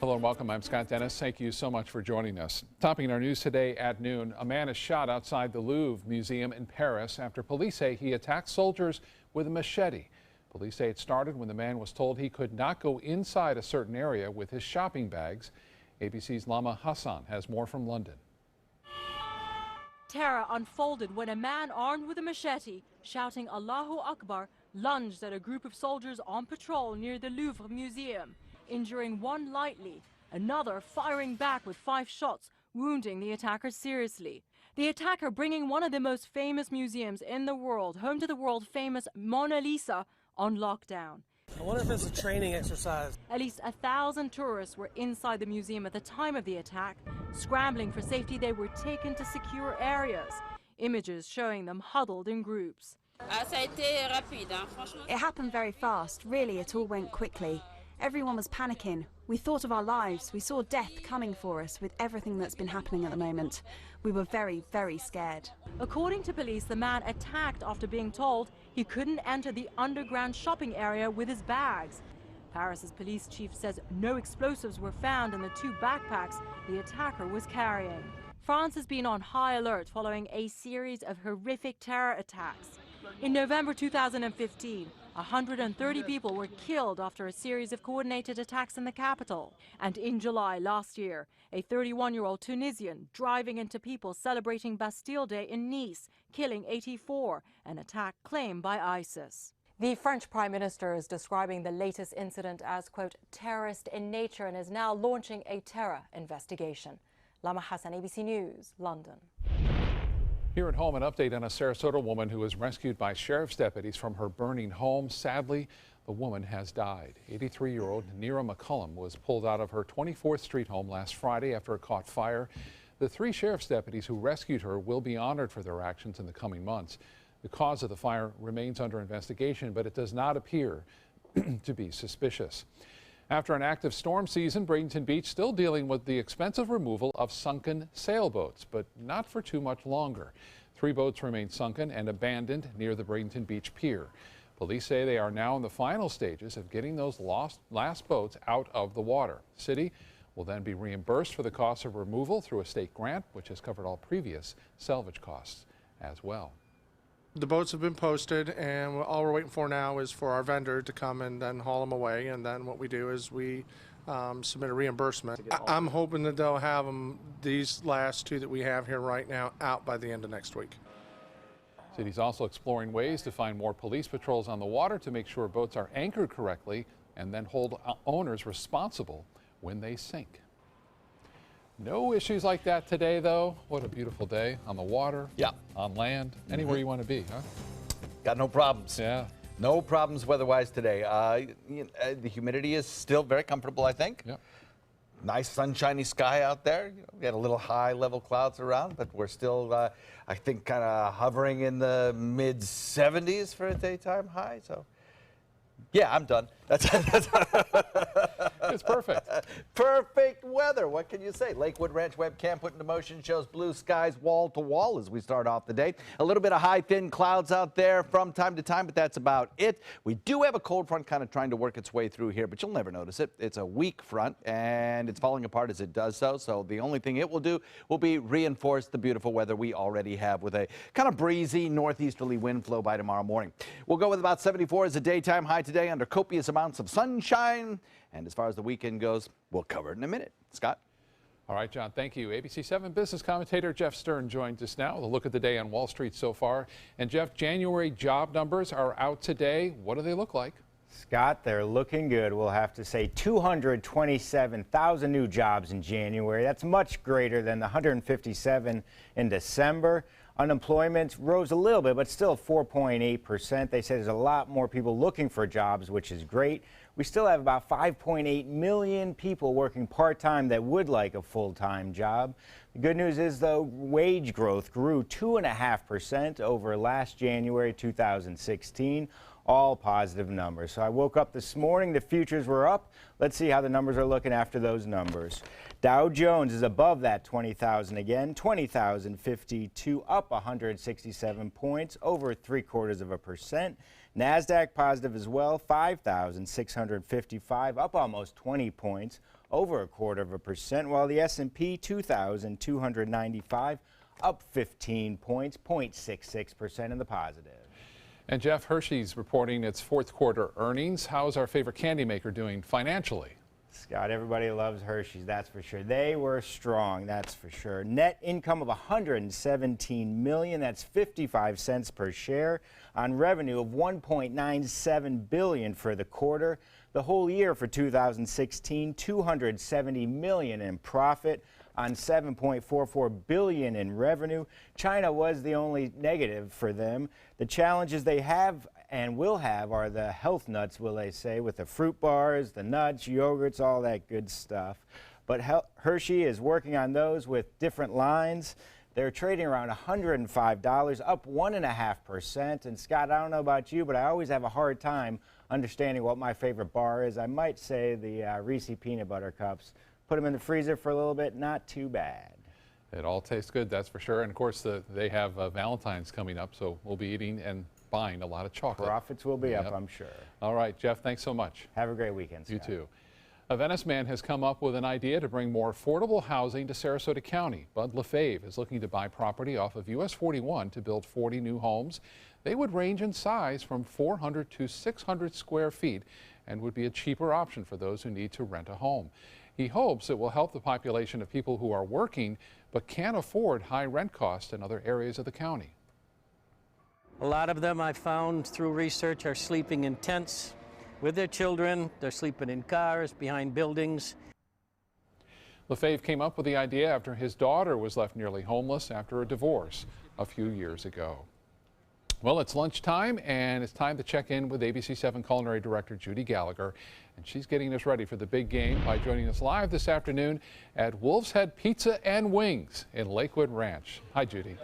Hello and welcome. I'm Scott Dennis. Thank you so much for joining us. Topping our news today at noon, a man is shot outside the Louvre Museum in Paris after police say he attacked soldiers with a machete. Police say it started when the man was told he could not go inside a certain area with his shopping bags. ABC's Lama Hassan has more from London. Terror unfolded when a man armed with a machete, shouting Allahu Akbar, lunged at a group of soldiers on patrol near the Louvre Museum, injuring one lightly, another firing back with 5 shots, wounding the attacker seriously. The attacker bringing one of the most famous museums in the world, home to the world-famous Mona Lisa, on lockdown. I wonder if it's a training exercise. At least 1,000 tourists were inside the museum at the time of the attack. Scrambling for safety, they were taken to secure areas. Images showing them huddled in groups. It happened very fast. Really, it all went quickly. Everyone was panicking. We thought of our lives. We saw death coming for us with everything that's been happening at the moment. We were very, very scared. According to police, the man attacked after being told he couldn't enter the underground shopping area with his bags. Paris's police chief says no explosives were found in the 2 backpacks the attacker was carrying. France has been on high alert following a series of horrific terror attacks. In November 2015, 130 people were killed after a series of coordinated attacks in the capital. And in July last year, a 31-year-old Tunisian driving into people celebrating Bastille Day in Nice, killing 84, an attack claimed by ISIS. The French Prime Minister is describing the latest incident as, quote, terrorist in nature and is now launching a terror investigation. Lama Hassan, ABC News, London. Here at home, an update on a Sarasota woman who was rescued by sheriff's deputies from her burning home. Sadly, the woman has died. 83-year-old Nira McCullum was pulled out of her 24th Street home last Friday after it caught fire. The 3 sheriff's deputies who rescued her will be honored for their actions in the coming months. The cause of the fire remains under investigation, but it does not appear to be suspicious. After an active storm season, Bradenton Beach still dealing with the expensive removal of sunken sailboats, but not for too much longer. 3 boats remain sunken and abandoned near the Bradenton Beach Pier. Police say they are now in the final stages of getting those last boats out of the water. The city will then be reimbursed for the cost of removal through a state grant, which has covered all previous salvage costs as well. The boats have been posted, and all we're waiting for now is for our vendor to come and then haul them away. And then what we do is we submit a reimbursement. I'm hoping that they'll have them, these last 2 that we have here right now, out by the end of next week. City's also exploring ways to find more police patrols on the water to make sure boats are anchored correctly and then hold owners responsible when they sink. No issues like that today, though. What a beautiful day on the water, on land, anywhere you want to be, huh? Got no problems. Yeah. No problems weather-wise today. The humidity is still very comfortable, I think. Yep. Nice sunshiny sky out there. We had a little high-level clouds around, but we're still, I think, kind of hovering in the mid-70s for a daytime high. So, yeah, I'm done. That's It's perfect. Perfect weather. What can you say? Lakewood Ranch webcam put into motion shows blue skies wall to wall as we start off the day. A little bit of high, thin clouds out there from time to time, but that's about it. We do have a cold front kind of trying to work its way through here, but you'll never notice it. It's a weak front, and it's falling apart as it does so. So the only thing it will do will be reinforce the beautiful weather we already have with a kind of breezy northeasterly wind flow by tomorrow morning. We'll go with about 74 as a daytime high today under copious amounts of sunshine. And as far as the weekend goes, we'll cover it in a minute. Scott? All right, John, thank you. ABC 7 business commentator Jeff Stern joins us now with a look at the day on Wall Street so far. And Jeff, January job numbers are out today. What do they look like? Scott, they're looking good. We'll have to say 227,000 new jobs in January. That's much greater than the 157 in December. Unemployment rose a little bit, but still 4.8%. They say there's a lot more people looking for jobs, which is great. We still have about 5.8 million people working part-time that would like a full-time job. The good news is, though, wage growth grew 2.5% over last January 2016. All positive numbers. So I woke up this morning, the futures were up. Let's see how the numbers are looking after those numbers. Dow Jones is above that 20,000 again, 20,052, up 167 points, over 0.75%. NASDAQ positive as well, 5,655, up almost 20 points, over 0.25%, while the S&P 2,295, up 15 points, 0.66% in the positive. And Jeff, Hershey's reporting its fourth quarter earnings. How is our favorite candy maker doing financially? Scott, everybody loves Hershey's, that's for sure. They were strong, that's for sure. Net income of $117 million, that's 55 cents per share, on revenue of $1.97 billion for the quarter. The whole year for 2016, $270 million in profit on $7.44 billion in revenue. China was the only negative for them. The challenges they have and will have are the health nuts, will they say, with the fruit bars, the nuts, yogurts, all that good stuff. But Hershey is working on those with different lines. They're trading around $105, up 1.5%. And Scott, I don't know about you, but I always have a hard time understanding what my favorite bar is. I might say the Reese Peanut Butter Cups. Put them in the freezer for a little bit, not too bad. It all tastes good, that's for sure. And of course, they have Valentine's coming up, so we'll be eating and buying a lot of chocolate. Profits will be up, I'm sure. All right, Jeff, thanks so much. Have a great weekend, Scott. You too. A Venice man has come up with an idea to bring more affordable housing to Sarasota County. Bud LaFave is looking to buy property off of US 41 to build 40 new homes. They would range in size from 400 to 600 square feet and would be a cheaper option for those who need to rent a home. He hopes it will help the population of people who are working but can't afford high rent costs in other areas of the county. A lot of them I found through research are sleeping in tents with their children. They're sleeping in cars, behind buildings. LaFave came up with the idea after his daughter was left nearly homeless after a divorce a few years ago. Well, it's lunchtime, and it's time to check in with ABC 7 Culinary Director Judy Gallagher. And she's getting us ready for the big game by joining us live this afternoon at Wolf's Head Pizza and Wings in Lakewood Ranch. Hi, Judy.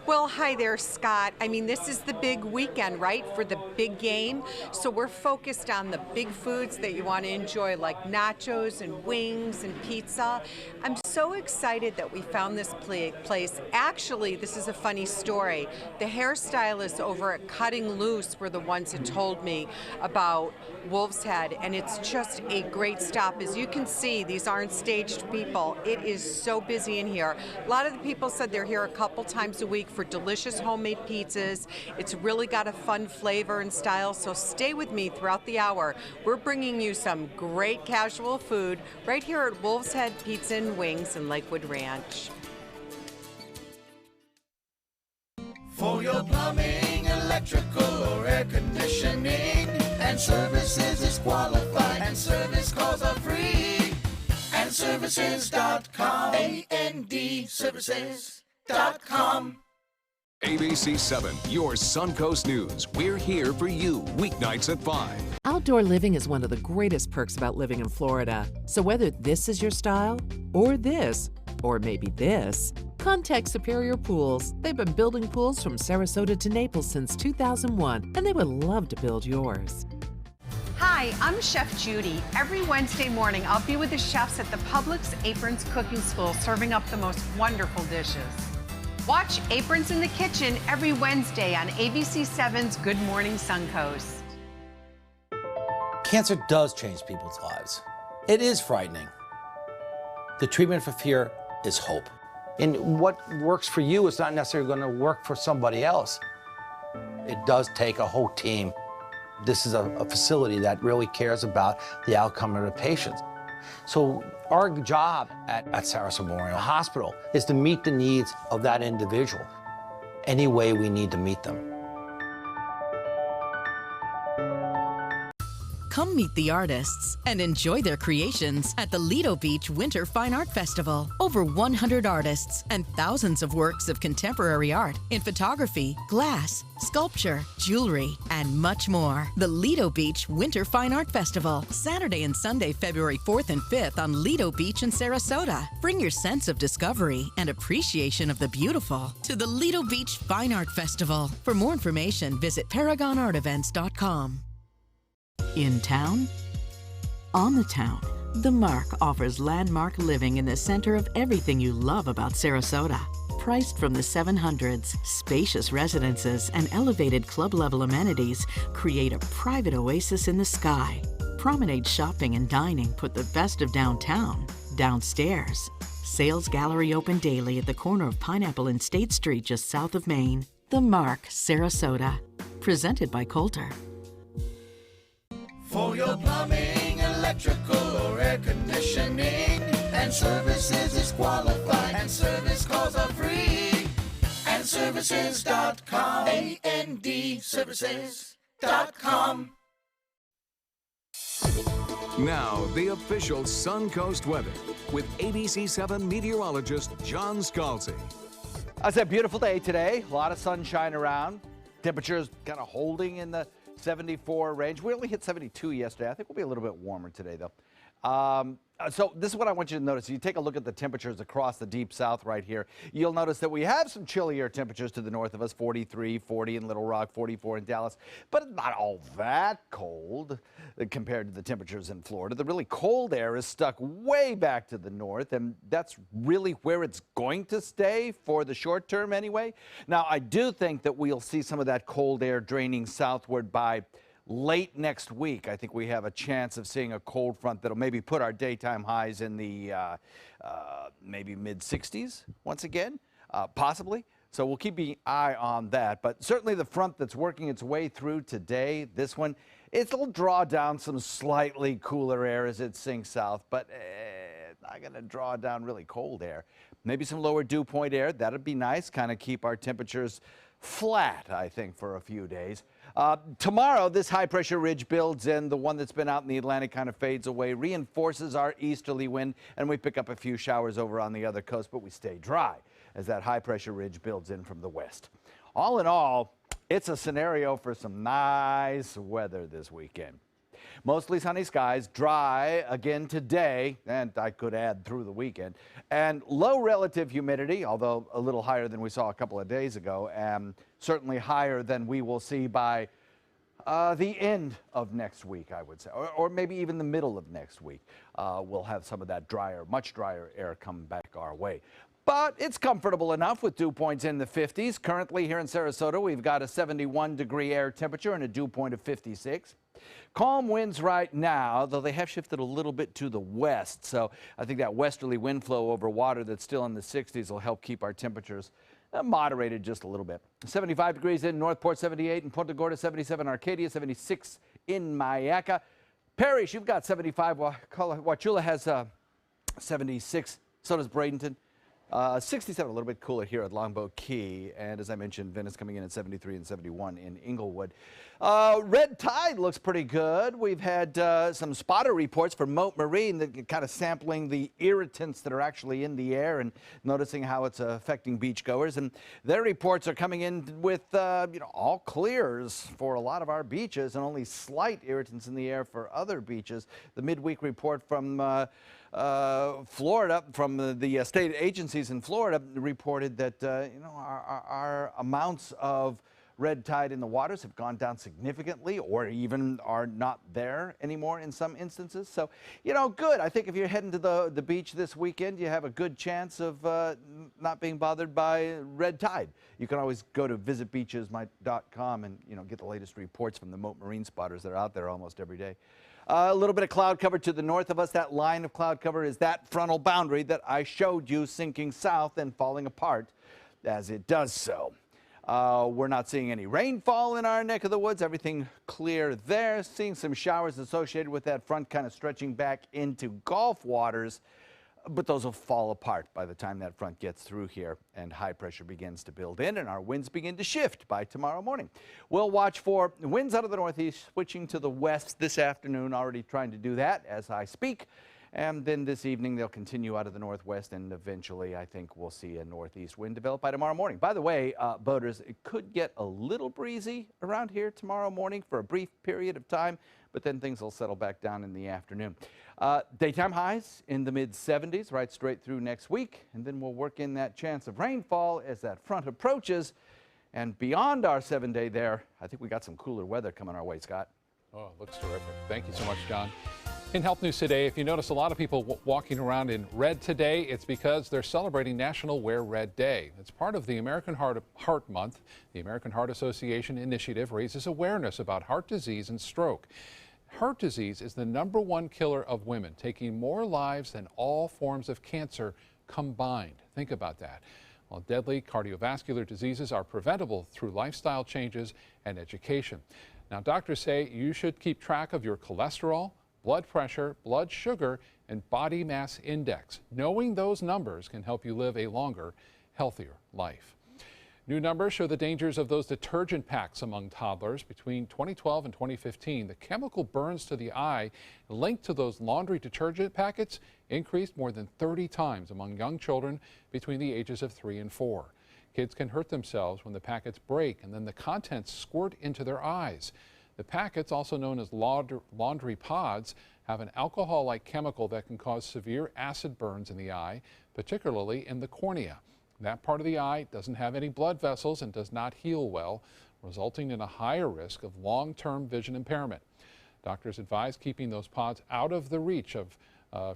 Well, hi there, Scott. I mean, this is the big weekend, right, for the big game. So we're focused on the big foods that you want to enjoy, like nachos and wings and pizza. I'm so excited that we found this place. Actually, this is a funny story. The hairstylists over at Cutting Loose were the ones that told me about Wolf's Head, and it's just a great stop. As you can see, these aren't staged people. It is so busy in here. A lot of the people said they're here a couple times a week for delicious homemade pizzas. It's really got a fun flavor and style, so stay with me throughout the hour. We're bringing you some great casual food right here at Wolf's Head Pizza and Wings in Lakewood Ranch. For your plumbing, electrical, or air conditioning, and services is qualified, and service calls are free. AndServices.com, AndServices.com. ABC 7, your Suncoast News. We're here for you weeknights at 5. Outdoor living is one of the greatest perks about living in Florida. So whether this is your style, or this, or maybe this, contact Superior Pools. They've been building pools from Sarasota to Naples since 2001, and they would love to build yours. Hi, I'm Chef Judy. Every Wednesday morning, I'll be with the chefs at the Publix Aprons Cooking School, serving up the most wonderful dishes. Watch Aprons in the Kitchen every Wednesday on ABC 7's Good Morning Suncoast. Cancer does change people's lives. It is frightening. The treatment for fear is hope. And what works for you is not necessarily going to work for somebody else. It does take a whole team. This is a facility that really cares about the outcome of the patients. So our job at Sarasota Memorial Hospital is to meet the needs of that individual any way we need to meet them. Come meet the artists and enjoy their creations at the Lido Beach Winter Fine Art Festival. Over 100 artists and thousands of works of contemporary art in photography, glass, sculpture, jewelry, and much more. The Lido Beach Winter Fine Art Festival, Saturday and Sunday, February 4th and 5th on Lido Beach in Sarasota. Bring your sense of discovery and appreciation of the beautiful to the Lido Beach Fine Art Festival. For more information, visit ParagonArtEvents.com. In town? On the town, The Mark offers landmark living in the center of everything you love about Sarasota. priced from the 700s. Spacious residences and elevated club-level amenities create a private oasis in the sky. Promenade shopping and dining put the best of downtown downstairs. Sales gallery open daily at the corner of Pineapple and State Street just south of Maine. The Mark, Sarasota. Presented by Coulter. For your plumbing, electrical, or air conditioning, and services is qualified, and service calls are free. And services.com. AND services.com. Now, the official Suncoast weather with ABC7 meteorologist John Scalzi. It's a beautiful day today. A lot of sunshine around. Temperatures kind of holding in the 74 range. We only hit 72 yesterday. I think we'll be a little bit warmer today, though. So this is what I want you to notice. You take a look at the temperatures across the deep south right here. You'll notice that we have some chillier temperatures to the north of us, 43, 40 in Little Rock, 44 in Dallas, but not all that cold compared to the temperatures in Florida. The really cold air is stuck way back to the north, and that's really where it's going to stay for the short term anyway. Now, I do think that we'll see some of that cold air draining southward by late next week. I think we have a chance of seeing a cold front that'll maybe put our daytime highs in the maybe mid-60s once again, possibly. So we'll keep an eye on that. But certainly the front that's working its way through today, this one, it'll draw down some slightly cooler air as it sinks south, but it's not going to draw down really cold air. Maybe some lower dew point air. That'd be nice, kind of keep our temperatures flat, I think, for a few days. Tomorrow, this high-pressure ridge builds in. The one that's been out in the Atlantic kind of fades away, reinforces our easterly wind, and we pick up a few showers over on the other coast, but we stay dry as that high-pressure ridge builds in from the west. All in all, it's a scenario for some nice weather this weekend. Mostly sunny skies, dry again today, and I could add through the weekend, and low relative humidity, although a little higher than we saw a couple of days ago, and certainly higher than we will see by the end of next week, I would say, or maybe even the middle of next week. We'll have some of that drier, much drier air come back our way. But it's comfortable enough with dew points in the 50s. Currently here in Sarasota, we've got a 71-degree air temperature and a dew point of 56. Calm winds right now, though they have shifted a little bit to the west. So I think that westerly wind flow over water that's still in the 60s will help keep our temperatures moderated just a little bit. 75 degrees in Northport, 78 in Punta Gorda, 77 Arcadia, 76 in Mayaca. Parrish, you've got 75. Wauchula has 76. So does Bradenton. 67, a little bit cooler here at Longboat Key. And as I mentioned, Venice coming in at 73 and 71 in Inglewood. Red tide looks pretty good. We've had some spotter reports from Mote Marine that kind of sampling the irritants that are actually in the air and noticing how it's affecting beachgoers. And their reports are coming in with all clears for a lot of our beaches and only slight irritants in the air for other beaches. The midweek report from Florida, from the state agencies in Florida, reported that our amounts of red tide in the waters have gone down significantly, or even are not there anymore in some instances. So, good. I think if you're heading to the beach this weekend, you have a good chance of not being bothered by red tide. You can always go to visitbeaches.com and get the latest reports from the Mote Marine spotters that are out there almost every day. A little bit of cloud cover to the north of us. That line of cloud cover is that frontal boundary that I showed you sinking south and falling apart as it does so. We're not seeing any rainfall in our neck of the woods. Everything clear there. Seeing some showers associated with that front kind of stretching back into Gulf waters. But those will fall apart by the time that front gets through here and high pressure begins to build in and our winds begin to shift by tomorrow morning. We'll watch for winds out of the northeast switching to the west this afternoon, already trying to do that as I speak. And then this evening they'll continue out of the northwest, and eventually I think we'll see a northeast wind develop by tomorrow morning. By the way, boaters, it could get a little breezy around here tomorrow morning for a brief period of time, but then things will settle back down in the afternoon. Daytime highs in the mid-70s right straight through next week, and then we'll work in that chance of rainfall as that front approaches. And beyond our 7-day there, I think we got some cooler weather coming our way, Scott. Oh, it looks terrific. Thank you so much, John. In Health News today, if you notice a lot of people walking around in red today, it's because they're celebrating National Wear Red Day. It's part of the American Heart Month. The American Heart Association initiative raises awareness about heart disease and stroke. Heart disease is the #1 killer of women, taking more lives than all forms of cancer combined. Think about that. While deadly cardiovascular diseases are preventable through lifestyle changes and education. Now, doctors say you should keep track of your cholesterol, blood pressure, blood sugar, and body mass index. Knowing those numbers can help you live a longer, healthier life. New numbers show the dangers of those detergent packs among toddlers. Between 2012 and 2015, the chemical burns to the eye linked to those laundry detergent packets increased more than 30 times among young children between the ages of 3 and 4. Kids can hurt themselves when the packets break and then the contents squirt into their eyes. The packets, also known as laundry pods, have an alcohol-like chemical that can cause severe acid burns in the eye, particularly in the cornea. That part of the eye doesn't have any blood vessels and does not heal well, resulting in a higher risk of long-term vision impairment. Doctors advise keeping those pods out of the reach of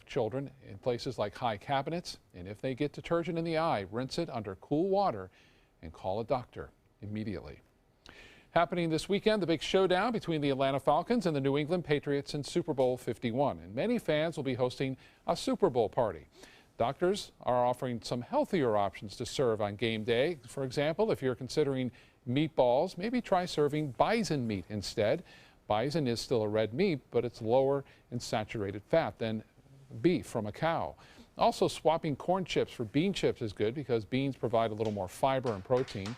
children in places like high cabinets, and if they get detergent in the eye, rinse it under cool water and call a doctor immediately. Happening this weekend, the big showdown between the Atlanta Falcons and the New England Patriots in Super Bowl 51, and many fans will be hosting a Super Bowl party. Doctors are offering some healthier options to serve on game day. For example, if you're considering meatballs, maybe try serving bison meat instead. Bison is still a red meat, but it's lower in saturated fat than beef from a cow. Also, swapping corn chips for bean chips is good because beans provide a little more fiber and protein.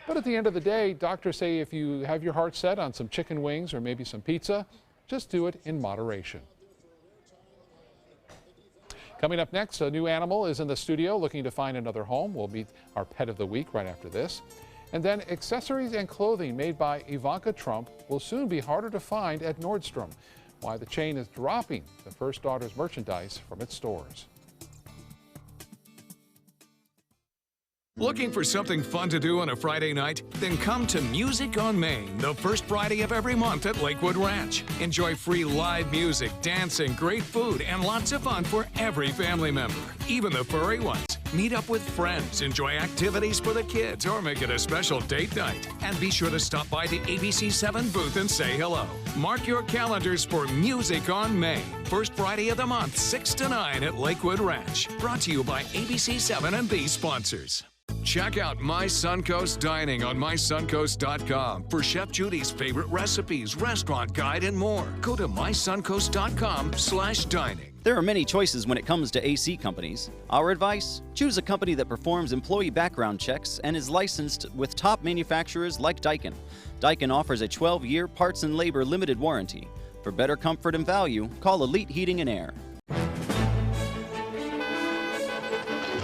But at the end of the day, doctors say if you have your heart set on some chicken wings or maybe some pizza, just do it in moderation. Coming up next, a new animal is in the studio looking to find another home. We'll meet our pet of the week right after this. And then accessories and clothing made by Ivanka Trump will soon be harder to find at Nordstrom. Why the chain is dropping the first daughter's merchandise from its stores. Looking for something fun to do on a Friday night? Then come to Music on Main, the first Friday of every month at Lakewood Ranch. Enjoy free live music, dancing, great food, and lots of fun for every family member, even the furry ones. Meet up with friends, enjoy activities for the kids, or make it a special date night. And be sure to stop by the ABC7 booth and say hello. Mark your calendars for Music on Main, first Friday of the month, 6 to 9 at Lakewood Ranch. Brought to you by ABC7 and these sponsors. Check out My Suncoast Dining on mysuncoast.com for Chef Judy's favorite recipes, restaurant guide, and more. Go to mysuncoast.com/dining. There are many choices when it comes to AC companies. Our advice? Choose a company that performs employee background checks and is licensed with top manufacturers like Daikin. Daikin offers a 12-year parts and labor limited warranty. For better comfort and value, call Elite Heating and Air.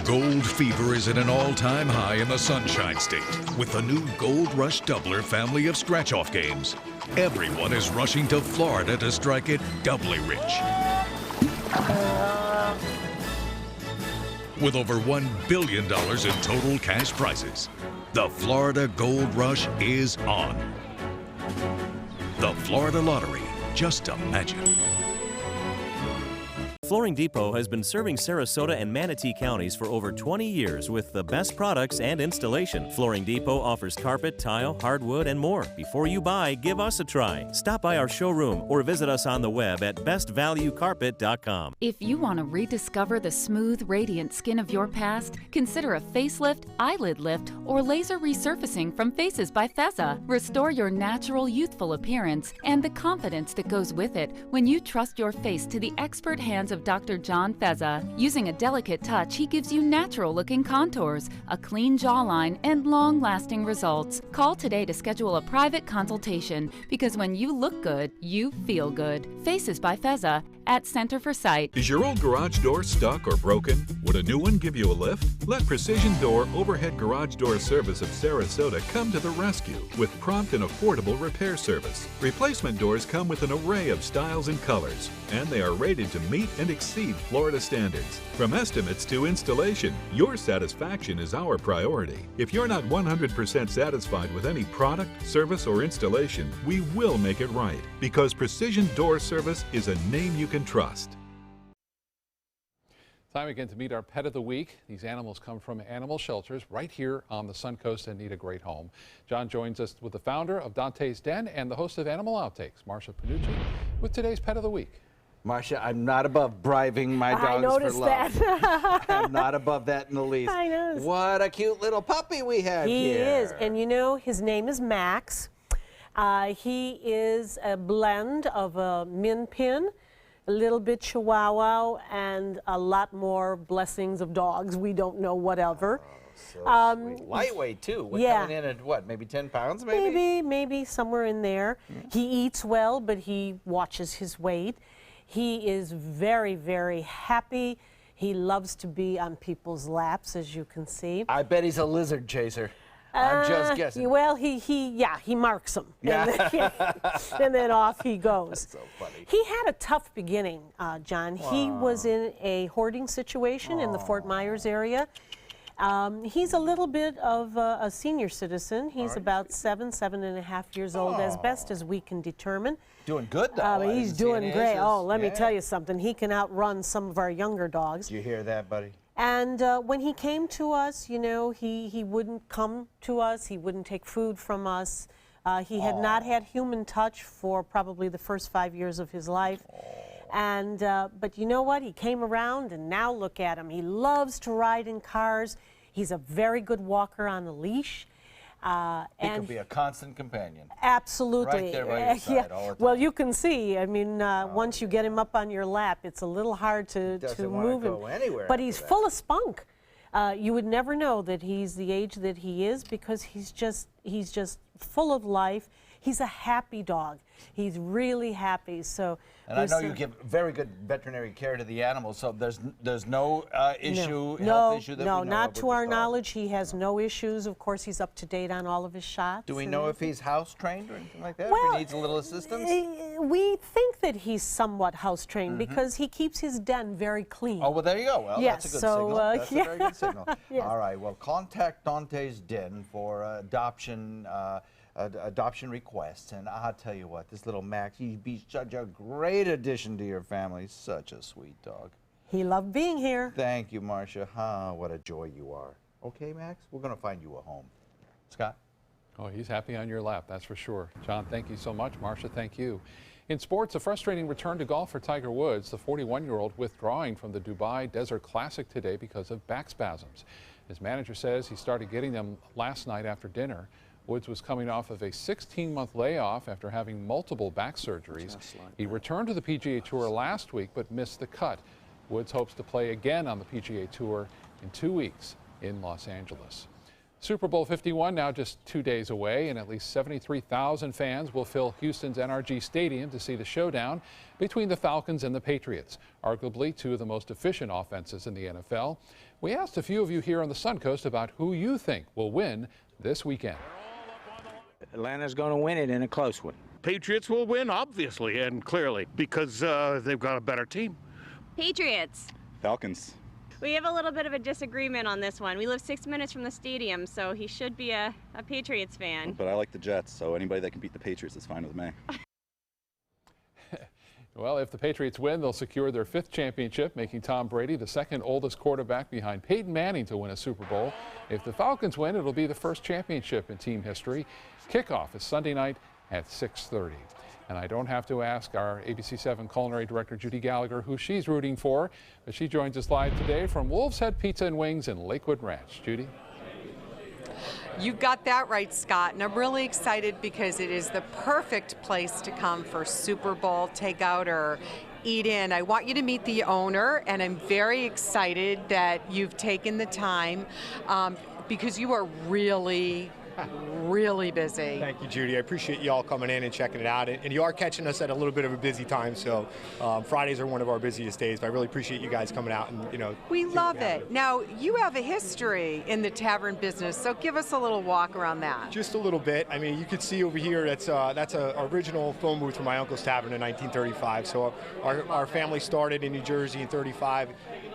Gold fever is at an all-time high in the Sunshine State with the new Gold Rush Doubler family of scratch-off games. Everyone is rushing to Florida to strike it doubly rich. With over $1 billion in total cash prizes, the Florida Gold Rush is on. The Florida Lottery, just imagine. Flooring Depot has been serving Sarasota and Manatee counties for over 20 years with the best products and installation. Flooring Depot offers carpet, tile, hardwood, and more. Before you buy, give us a try. Stop by our showroom or visit us on the web at bestvaluecarpet.com. If you want to rediscover the smooth, radiant skin of your past, consider a facelift, eyelid lift, or laser resurfacing from Faces by Feza. Restore your natural, youthful appearance and the confidence that goes with it when you trust your face to the expert hands of Dr. John Feza. Using a delicate touch, he gives you natural-looking contours, a clean jawline, and long-lasting results. Call today to schedule a private consultation because when you look good, you feel good. Faces by Feza at Center for Sight. Is your old garage door stuck or broken? Would a new one give you a lift? Let Precision Door Overhead Garage Door Service of Sarasota come to the rescue with prompt and affordable repair service. Replacement doors come with an array of styles and colors, and they are rated to meet and exceed Florida standards. From estimates to installation, your satisfaction is our priority. If you're not 100% satisfied with any product, service, or installation, we will make it right, because Precision Door Service is a name you can trust. Time again to meet our pet of the week. These animals come from animal shelters right here on the Suncoast and need a great home. John joins us with the founder of Dante's Den and the host of Animal Outtakes, Marsha Panucci, with today's pet of the week. Marsha, I'm not above bribing my dogs for love. That. I'm not above that in the least. I know. What a cute little puppy we have here. He is, and you know, his name is Max. He is a blend of a Min Pin, a little bit Chihuahua, and a lot more blessings of dogs. We don't know whatever. So sweet. Lightweight too. Yeah. Coming in at what, maybe 10 pounds maybe? Maybe somewhere in there. He eats well, but he watches his weight. He is very, very happy. He loves to be on people's laps, as you can see. I bet he's a lizard chaser. I'm just guessing. Well, he marks them. Yeah. And then off he goes. That's so funny. He had a tough beginning, John. He was in a hoarding situation in the Fort Myers area. He's a little bit of a senior citizen. He's about 7.5 years old, as best as we can determine. Doing good, though. He's doing great. Oh, let me tell you something. He can outrun some of our younger dogs. Did you hear that, buddy? And when he came to us, you know, he wouldn't come to us. He wouldn't take food from us. He had not had human touch for probably the first 5 years of his life. And but you know what? He came around, and now look at him. He loves to ride in cars. He's a very good walker on a leash. He could be a constant companion. Absolutely. Right there by your side all the time. Well, you can see. I mean, once you get him up on your lap, it's a little hard to move him. Go anywhere but he's full of spunk. You would never know that he's the age that he is because he's just full of life. He's a happy dog. He's really happy. So. And I know you give very good veterinary care to the animals, so there's no health issue that we know of not with to our this dog. knowledge. He has no issues. Of course, he's up to date on all of his shots. Do we know if he's house trained or anything like that? Well, if he needs a little assistance? We think that he's somewhat house trained because he keeps his den very clean. Oh, well, there you go. Well, yes, that's a good so, signal. That's a very good signal. Yes. All right, well, contact Dante's Den for adoption requests. And I'll tell you what, this little Max, he'd be such a great addition to your family. Such a sweet dog. He loved being here. Thank you, Marsha. What a joy you are. Okay, Max, we're going to find you a home. Scott? Oh, he's happy on your lap, that's for sure. John, thank you so much. Marsha, thank you. In sports, a frustrating return to golf for Tiger Woods, the 41-year-old withdrawing from the Dubai Desert Classic today because of back spasms. His manager says he started getting them last night after dinner. Woods was coming off of a 16-month layoff after having multiple back surgeries. He returned to the PGA Tour last week but missed the cut. Woods hopes to play again on the PGA Tour in 2 weeks in Los Angeles. Super Bowl 51 now just 2 days away, and at least 73,000 fans will fill Houston's NRG Stadium to see the showdown between the Falcons and the Patriots, arguably two of the most efficient offenses in the NFL. We asked a few of you here on the Suncoast about who you think will win this weekend. Atlanta's going to win it in a close one. Patriots will win, obviously and clearly, because they've got a better team. Patriots. Falcons. We have a little bit of a disagreement on this one. We live 6 minutes from the stadium, so he should be a Patriots fan. But I like the Jets, so anybody that can beat the Patriots is fine with me. Well, if the Patriots win, they'll secure their 5th championship, making Tom Brady the 2nd oldest quarterback behind Peyton Manning to win a Super Bowl. If the Falcons win, it'll be the first championship in team history. Kickoff is Sunday night at 6:30. And I don't have to ask our ABC7 culinary director, Judy Gallagher, who she's rooting for, but she joins us live today from Wolf's Head Pizza and Wings in Lakewood Ranch. Judy? You got that right, Scott, and I'm really excited because it is the perfect place to come for Super Bowl takeout or eat in. I want you to meet the owner, and I'm very excited that you've taken the time because you are really really busy. Thank you, Judy. I appreciate you all coming in and checking it out. And you are catching us at a little bit of a busy time, so Fridays are one of our busiest days. But I really appreciate you guys coming out and, We love it. Now, you have a history in the tavern business, so give us a little walk around that. Just a little bit. I mean, you can see over here that's an original phone booth from my uncle's tavern in 1935. So our family started in New Jersey in 35.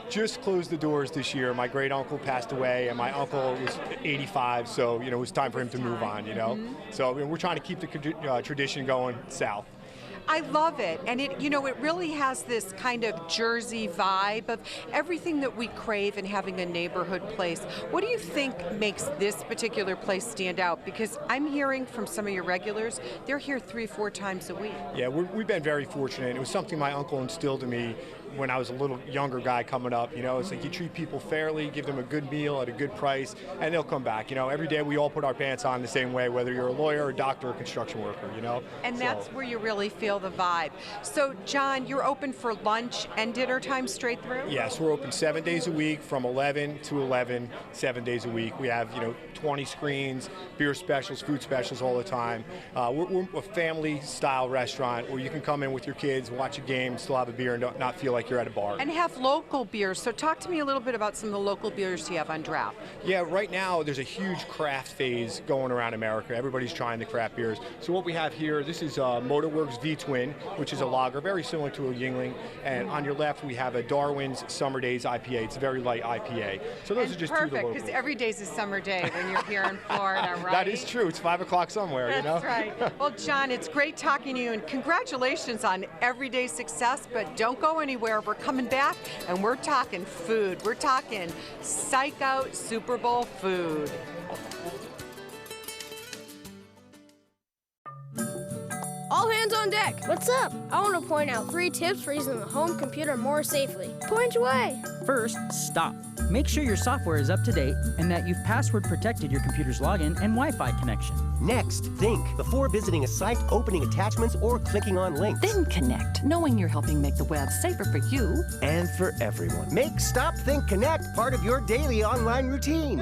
Just closed the doors this year. My great uncle passed away, and my uncle was 85, so it was time for him to move on. So we're trying to keep the tradition going south. I love it, and it really has this kind of Jersey vibe of everything that we crave in having a neighborhood place. What do you think makes this particular place stand out? Because I'm hearing from some of your regulars, they're here 3-4 times a week. Yeah, we've been very fortunate. It was something my uncle instilled in me when I was a little younger guy coming up. It's like you treat people fairly, give them a good meal at a good price, and they'll come back. Every day we all put our pants on the same way, whether you're a lawyer, a doctor, or a construction worker. And that's where you really feel the vibe. So, John, you're open for lunch and dinner time straight through? Yes, we're open 7 days a week from 11 to 11, 7 days a week. We have 20 screens, beer specials, food specials all the time. We're a family-style restaurant where you can come in with your kids, watch a game, still have a beer, and not feel like you're at a bar. And have local beers. So talk to me a little bit about some of the local beers you have on draft. Yeah, right now there's a huge craft phase going around America. Everybody's trying the craft beers. So what we have here, this is Motorworks V-Twin, which is a lager, very similar to a Yuengling. And on your left, we have a Darwin's Summer Days IPA. It's a very light IPA. So those are just two of the perfect, because every day's a summer day when you're here in Florida, right? That is true. It's 5 o'clock somewhere, That's right. Well, John, it's great talking to you, and congratulations on everyday success, but don't go anywhere. We're coming back, and we're talking food. We're talking psych out Super Bowl food. All hands on deck. What's up? I want to point out 3 tips for using the home computer more safely. Point away. First, stop. Make sure your software is up to date and that you've password protected your computer's login and Wi-Fi connection. Next, think before visiting a site, opening attachments, or clicking on links. Then connect, knowing you're helping make the web safer for you and for everyone. Make Stop, Think, Connect part of your daily online routine.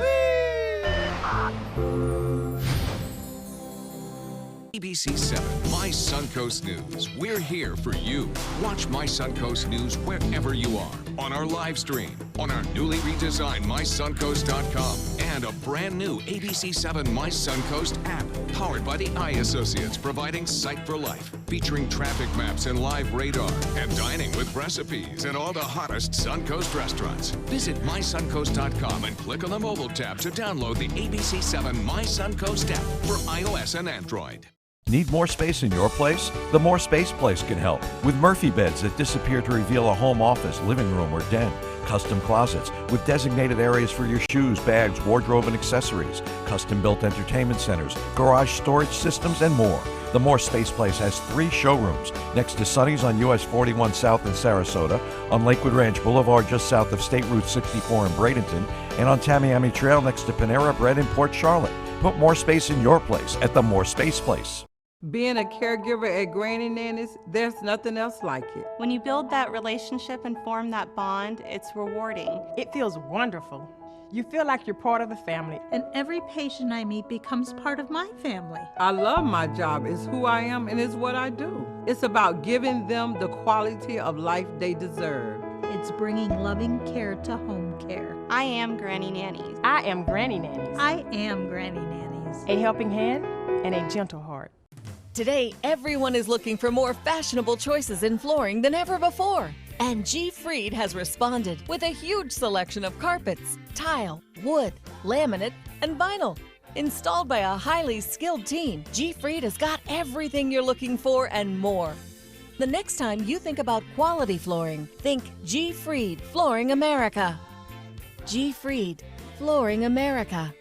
ABC 7, My Suncoast News. We're here for you. Watch My Suncoast News wherever you are, on our live stream, on our newly redesigned MySuncoast.com, and a brand new ABC 7 My Suncoast app, powered by the Eye Associates, providing Sight for Life, featuring traffic maps and live radar, and dining with recipes and all the hottest Suncoast restaurants. Visit MySuncoast.com and click on the mobile tab to download the ABC 7 My Suncoast app for iOS and Android. Need more space in your place? The More Space Place can help with Murphy beds that disappear to reveal a home office, living room, or den. Custom closets with designated areas for your shoes, bags, wardrobe, and accessories. Custom-built entertainment centers, garage storage systems, and more. The More Space Place has 3 showrooms next to Sonny's on US 41 South in Sarasota, on Lakewood Ranch Boulevard just south of State Route 64 in Bradenton, and on Tamiami Trail next to Panera Bread in Port Charlotte. Put more space in your place at the More Space Place. Being a caregiver at Granny Nanny's, there's nothing else like it. When you build that relationship and form that bond, it's rewarding. It feels wonderful. You feel like you're part of the family. And every patient I meet becomes part of my family. I love my job. It's who I am and it's what I do. It's about giving them the quality of life they deserve. It's bringing loving care to home care. I am Granny Nanny's. I am Granny Nanny's. I am Granny Nanny's. A helping hand and a gentle heart. Today, everyone is looking for more fashionable choices in flooring than ever before. And G. Fried has responded with a huge selection of carpets, tile, wood, laminate, and vinyl. Installed by a highly skilled team, G. Fried has got everything you're looking for and more. The next time you think about quality flooring, think G. Fried Flooring America. G. Fried Flooring America.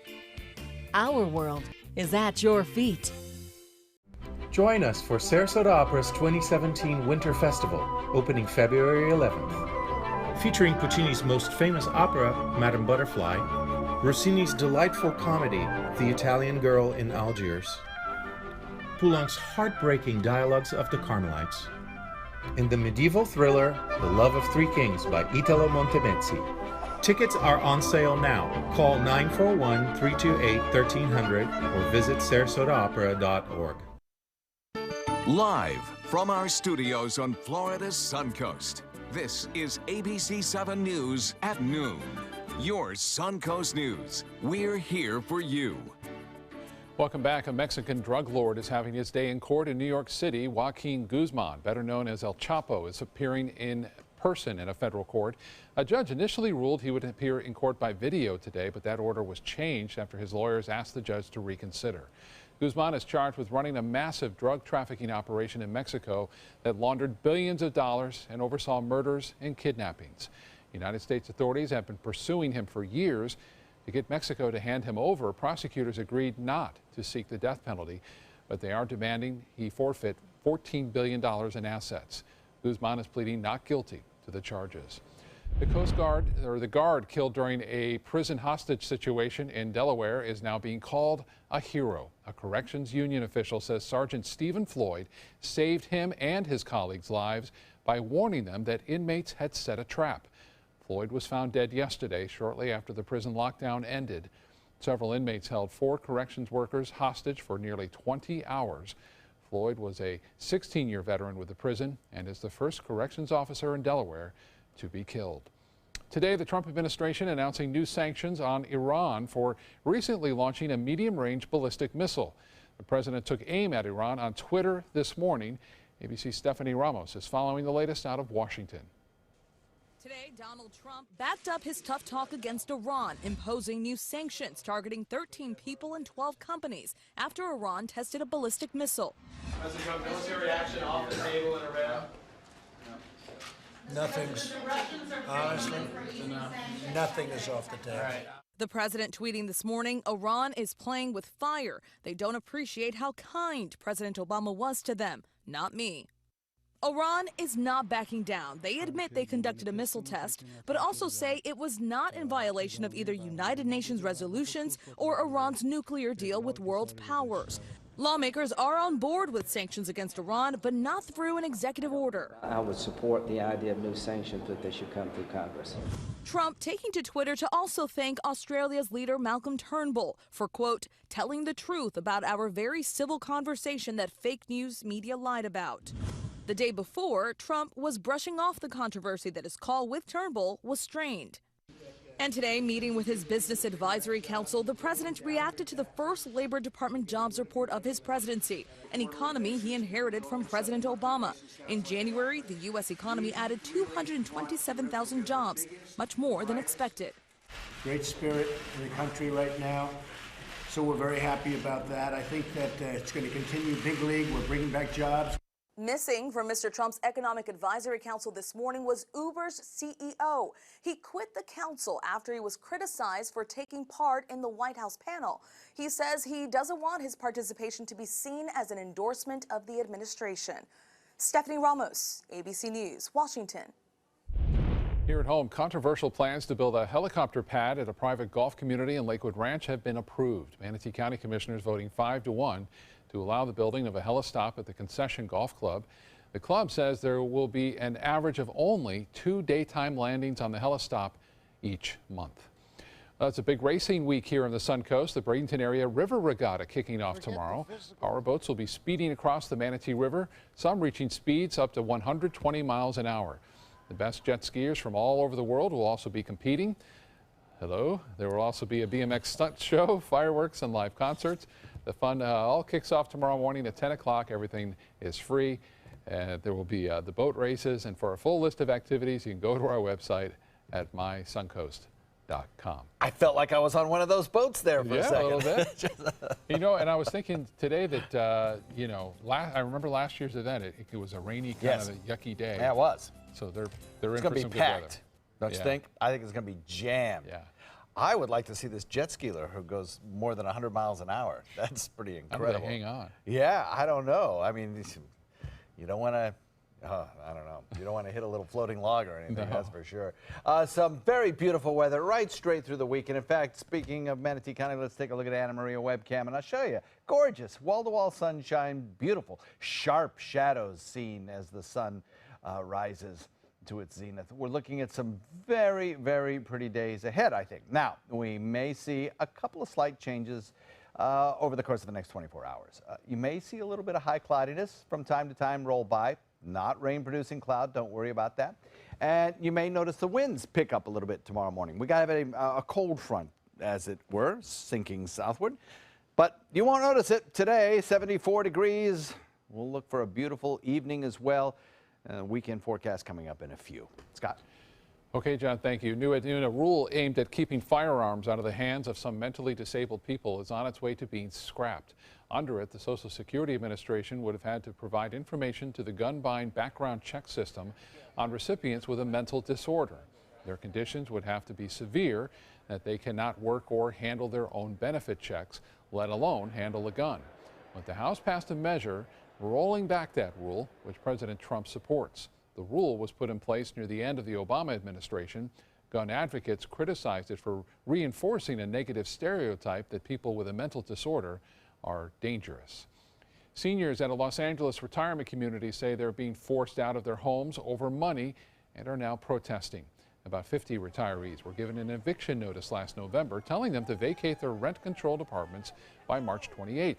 Our world is at your feet. Join us for Sarasota Opera's 2017 Winter Festival, opening February 11th. Featuring Puccini's most famous opera, Madame Butterfly, Rossini's delightful comedy, The Italian Girl in Algiers, Poulenc's heartbreaking Dialogues of the Carmelites, and the medieval thriller The Love of Three Kings by Italo Montemezzi. Tickets are on sale now. Call 941-328-1300 or visit SarasotaOpera.org. Live from our studios on Florida's Suncoast, this is ABC 7 News at noon. Your Suncoast News. We're here for you. Welcome back. A Mexican drug lord is having his day in court in New York City. Joaquin Guzman, better known as El Chapo, is appearing in person in a federal court. A judge initially ruled he would appear in court by video today, but that order was changed after his lawyers asked the judge to reconsider. Guzman is charged with running a massive drug trafficking operation in Mexico that laundered billions of dollars and oversaw murders and kidnappings. United States authorities have been pursuing him for years. To get Mexico to hand him over, prosecutors agreed not to seek the death penalty, but they are demanding he forfeit $14 billion in assets. Guzman is pleading not guilty to the charges. The Coast Guard, or the guard killed during a prison hostage situation in Delaware, is now being called a hero. A corrections union official says Sergeant Stephen Floyd saved him and his colleagues' lives by warning them that inmates had set a trap. Floyd was found dead yesterday, shortly after the prison lockdown ended. Several inmates held 4 corrections workers hostage for nearly 20 hours. Floyd was a 16-year veteran with the prison and is the first corrections officer in Delaware to be killed. Today, the Trump administration announcing new sanctions on Iran for recently launching a medium-range ballistic missile. The president took aim at Iran on Twitter this morning. ABC's Stephanie Ramos is following the latest out of Washington. Today, Donald Trump backed up his tough talk against Iran, imposing new sanctions targeting 13 people and 12 companies after Iran tested a ballistic missile. President Trump, military action off the table in Iran? Nothing's, honestly, nothing is off the table. The president tweeting this morning, Iran is playing with fire. They don't appreciate how kind President Obama was to them. Not me. Iran is not backing down. They admit they conducted a missile test, but also say it was not in violation of either United Nations resolutions or Iran's nuclear deal with world powers. Lawmakers are on board with sanctions against Iran, but not through an executive order. I would support the idea of new sanctions, but they should come through Congress. Trump taking to Twitter to also thank Australia's leader Malcolm Turnbull for, quote, telling the truth about our very civil conversation that fake news media lied about. The day before, Trump was brushing off the controversy that his call with Turnbull was strained. And today, meeting with his Business Advisory Council, the president reacted to the first Labor Department jobs report of his presidency, an economy he inherited from President Obama. In January, the U.S. economy added 227,000 jobs, much more than expected. Great spirit in the country right now, so we're very happy about that. I think that it's going to continue big league. We're bringing back jobs. Missing from Mr. Trump's Economic Advisory Council this morning was Uber's CEO. He quit the council after he was criticized for taking part in the White House panel. He says he doesn't want his participation to be seen as an endorsement of the administration. Stephanie Ramos, ABC News, Washington. Here at home, controversial plans to build a helicopter pad at a private golf community in Lakewood Ranch have been approved. Manatee County commissioners voting 5-1 to allow the building of a helistop at the Concession Golf Club. The club says there will be an average of only 2 daytime landings on the helistop each month. It's a big racing week here on the Suncoast. The Bradenton Area River Regatta kicking off tomorrow. Power boats will be speeding across the Manatee River, some reaching speeds up to 120 miles an hour. The best jet skiers from all over the world will also be competing. Hello. There will also be a BMX stunt show, fireworks, and live concerts. The fun all kicks off tomorrow morning at 10 o'clock. Everything is free. There will be the boat races. And for a full list of activities, you can go to our website at mysuncoast.com. I felt like I was on one of those boats there for a second. Yeah, a little bit. You know, and I was thinking today that, you know, I remember last year's event. It was a rainy, kind of a yucky day. Yeah, it was. So they're in for some good weather. It's going to be packed, don't you think? I think it's going to be jammed. Yeah. I would like to see this jet skier who goes more than 100 miles an hour. That's pretty incredible. How do they hang on? Yeah, I don't know. I mean, you don't want to, I don't know. You don't want to hit a little floating log or anything, that's for sure. Some very beautiful weather right straight through the weekend. In fact, speaking of Manatee County, let's take a look at Anna Maria webcam, and I'll show you. Gorgeous, wall-to-wall sunshine, beautiful, sharp shadows seen as the sun rises. to its zenith. We're looking at some very, very pretty days ahead, I think. Now, we may see a couple of slight changes over the course of the next 24 hours. You may see a little bit of high cloudiness from time to time roll by. Not rain-producing cloud, don't worry about that. And you may notice the winds pick up a little bit tomorrow morning. We got a cold front, as it were, sinking southward. But you won't notice it today, 74 degrees. We'll look for a beautiful evening as well. Weekend forecast coming up in a few. Scott. Okay, John, thank you. New at noon, a rule aimed at keeping firearms out of the hands of some mentally disabled people is on its way to being scrapped. Under it, the Social Security Administration would have had to provide information to the gun-buying background check system on recipients with a mental disorder. Their conditions would have to be severe, that they cannot work or handle their own benefit checks, let alone handle a gun. But the House passed a measure rolling back that rule, which President Trump supports. The rule was put in place near the end of the Obama administration. Gun advocates criticized it for reinforcing a negative stereotype that people with a mental disorder are dangerous. Seniors at a Los Angeles retirement community say they're being forced out of their homes over money and are now protesting. About 50 retirees were given an eviction notice last November, telling them to vacate their rent-controlled apartments by March 28th.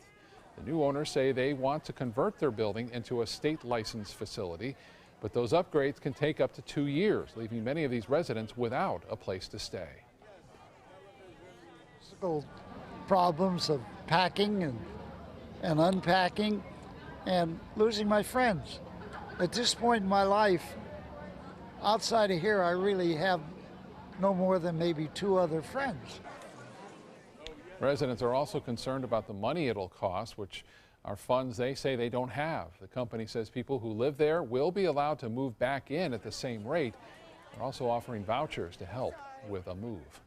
The new owners say they want to convert their building into a state-licensed facility, but those upgrades can take up to 2 years, leaving many of these residents without a place to stay. Physical problems of packing and unpacking and losing my friends. At this point in my life, outside of here, I really have no more than maybe 2 other friends. Residents are also concerned about the money it'll cost, which are funds they say they don't have. The company says people who live there will be allowed to move back in at the same rate. They're also offering vouchers to help with a move.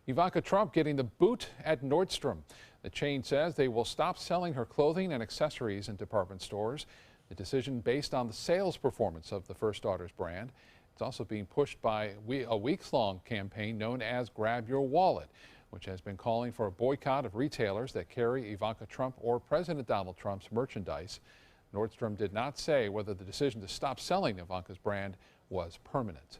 Ivanka Trump getting the boot at Nordstrom. The chain says they will stop selling her clothing and accessories in department stores. The decision based on the sales performance of the First Daughters brand. It's also being pushed by a weeks-long campaign known as Grab Your Wallet, which has been calling for a boycott of retailers that carry Ivanka Trump or President Donald Trump's merchandise. Nordstrom did not say whether the decision to stop selling Ivanka's brand was permanent.